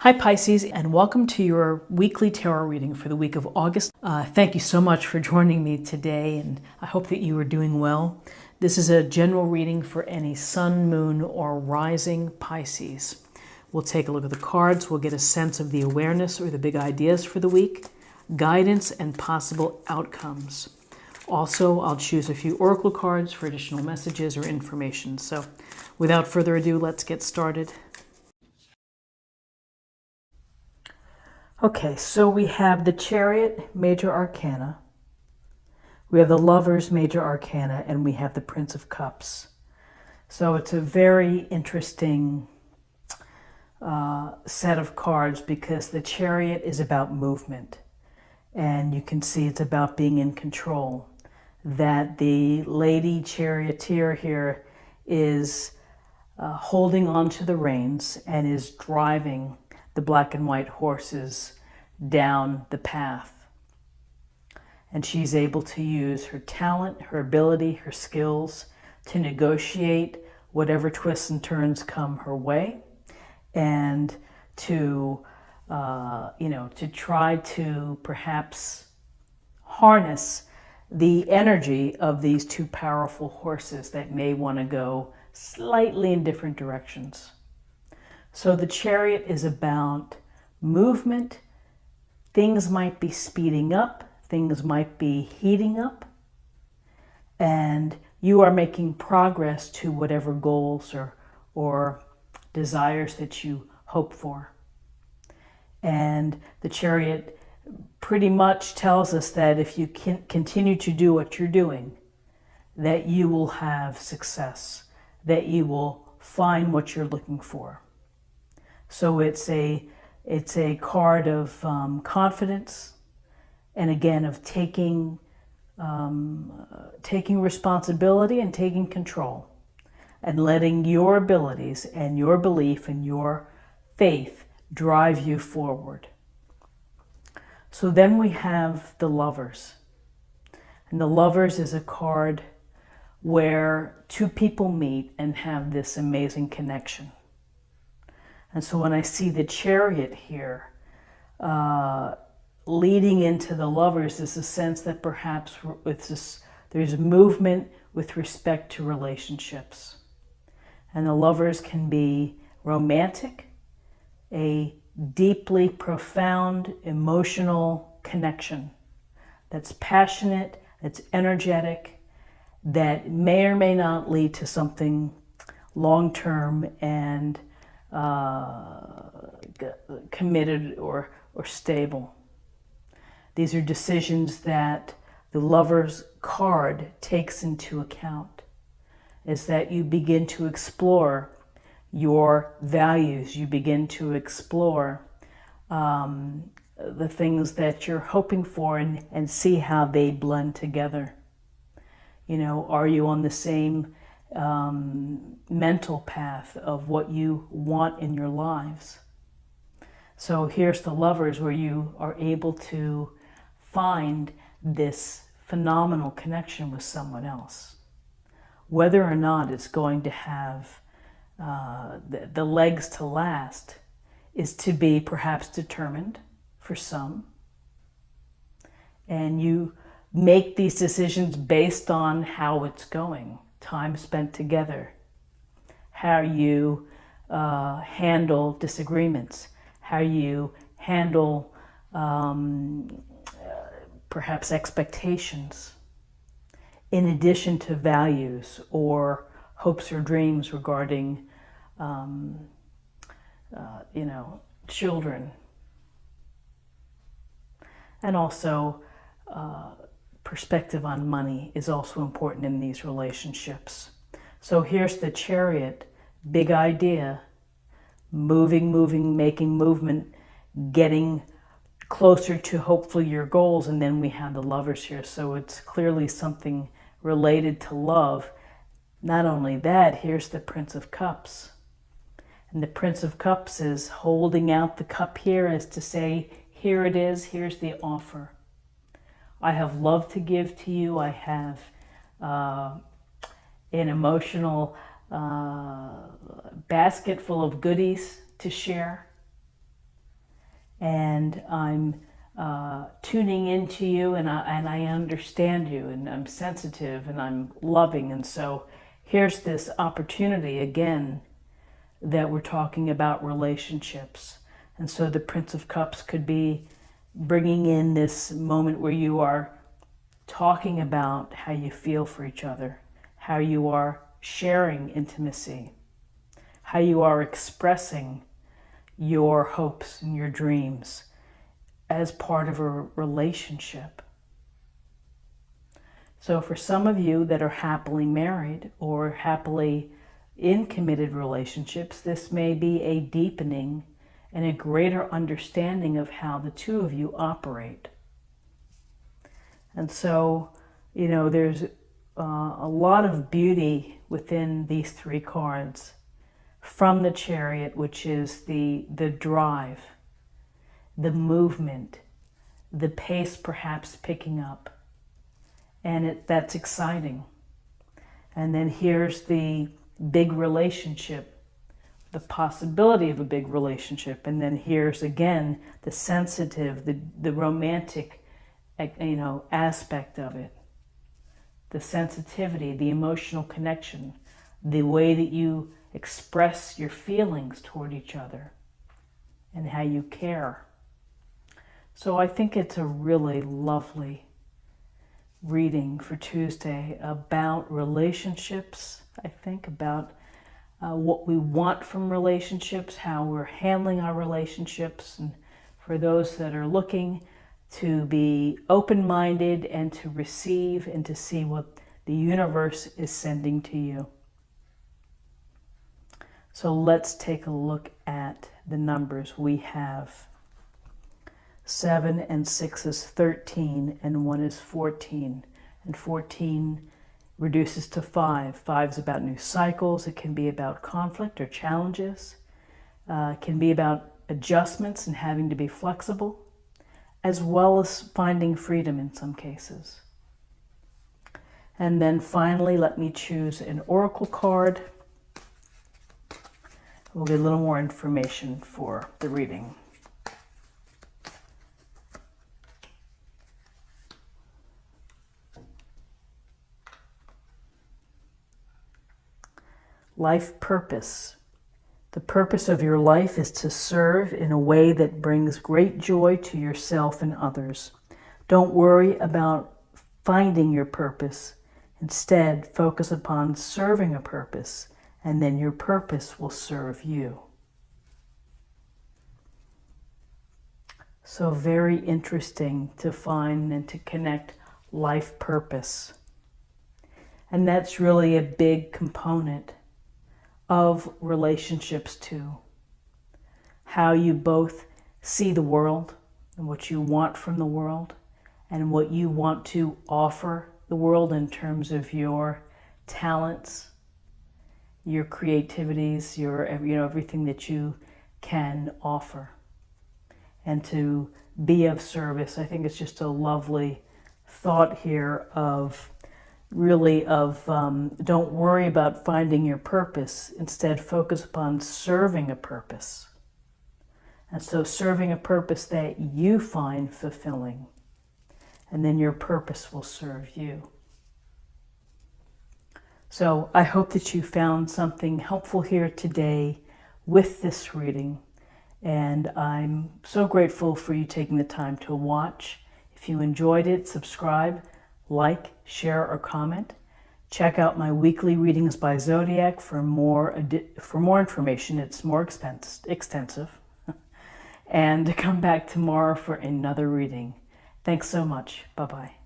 Hi Pisces, and welcome to your weekly tarot reading for the week of August. Thank you so much for joining me today, and I hope that you are doing well. This is a general reading for any sun, moon, or rising Pisces. We'll take a look at the cards, we'll get a sense of the awareness or the big ideas for the week, guidance, and possible outcomes. Also, I'll choose a few oracle cards for additional messages or information. So without further ado, let's get started. Okay, so we have the Chariot, Major Arcana. We have the Lovers, Major Arcana, and we have the Prince of Cups. So it's a very interesting set of cards because the Chariot is about movement. And you can see it's about being in control. That the Lady Charioteer here is holding on to the reins and is driving the black and white horses down the path. And she's able to use her talent, her ability, her skills to negotiate whatever twists and turns come her way, and to to try to perhaps harness the energy of these two powerful horses that may want to go slightly in different directions. So the Chariot is about movement. Things might be speeding up, things might be heating up, and you are making progress to whatever goals or desires that you hope for. And the Chariot pretty much tells us that if you can continue to do what you're doing, that you will have success, that you will find what you're looking for. So it's a card of confidence, and again of taking responsibility and taking control, and letting your abilities and your belief and your faith drive you forward. So then we have the Lovers, and the Lovers is a card where two people meet and have this amazing connection. And so when I see the Chariot here, leading into the Lovers is a sense that perhaps there's movement with respect to relationships. And the Lovers can be romantic, a deeply profound emotional connection that's passionate, that's energetic, that may or may not lead to something long-term and committed or stable. These are decisions that the Lover's card takes into account, is that you begin to explore your values, you begin to explore the things that you're hoping for and see how they blend together. You know, are you on the same mental path of what you want in your lives? So here's the Lovers, where you are able to find this phenomenal connection with someone else. Whether or not it's going to have the legs to last is to be perhaps determined for some. And you make these decisions based on how it's going, time spent together, how you handle disagreements, how you handle perhaps expectations, in addition to values or hopes or dreams regarding children. And also perspective on money is also important in these relationships. So here's the Chariot, big idea, moving, making movement, getting closer to hopefully your goals. And then we have the Lovers here. So it's clearly something related to love. Not only that, here's the Prince of Cups. And the Prince of Cups is holding out the cup here as to say, here it is, here's the offer. I have love to give to you. I have an emotional basket full of goodies to share. and I'm tuning into you, and I understand you, and I'm sensitive, and I'm loving. And so here's this opportunity again that we're talking about relationships. And so the Prince of Cups could be bringing in this moment where you are talking about how you feel for each other, how you are sharing intimacy, how you are expressing your hopes and your dreams as part of a relationship. So for some of you that are happily married or happily in committed relationships, this may be a deepening and a greater understanding of how the two of you operate. And so, you know, there's a lot of beauty within these three cards. From the Chariot, which is the drive, the movement, the pace perhaps picking up, and that's exciting. And then here's the big relationship, the possibility of a big relationship, and then here's again the sensitive, the romantic, you know, aspect of it, the sensitivity, the emotional connection, the way that you express your feelings toward each other, and how you care. So I think it's a really lovely reading for Tuesday about relationships. I think about what we want from relationships, how we're handling our relationships, and for those that are looking to be open-minded and to receive and to see what the universe is sending to you. So let's take a look at the numbers. We have 7 and 6 is 13, and 1 is 14. And 14 reduces to 5. 5 is about new cycles. It can be about conflict or challenges. It can be about adjustments and having to be flexible, as well as finding freedom in some cases. And then finally, let me choose an oracle card. We'll get a little more information for the reading. Life purpose. The purpose of your life is to serve in a way that brings great joy to yourself and others. Don't worry about finding your purpose. Instead, focus upon serving a purpose, and then your purpose will serve you. So very interesting to find and to connect life purpose. And that's really a big component of relationships too. How you both see the world and what you want from the world and what you want to offer the world in terms of your talents, your creativities, your, you know, everything that you can offer, and to be of service. I think it's just a lovely thought here of really of don't worry about finding your purpose. Instead, focus upon serving a purpose. And so serving a purpose that you find fulfilling, and then your purpose will serve you. So I hope that you found something helpful here today with this reading. And I'm so grateful for you taking the time to watch. If you enjoyed it, subscribe, like, share, or comment. Check out my weekly readings by Zodiac for more information. It's more extensive. And come back tomorrow for another reading. Thanks so much. Bye-bye.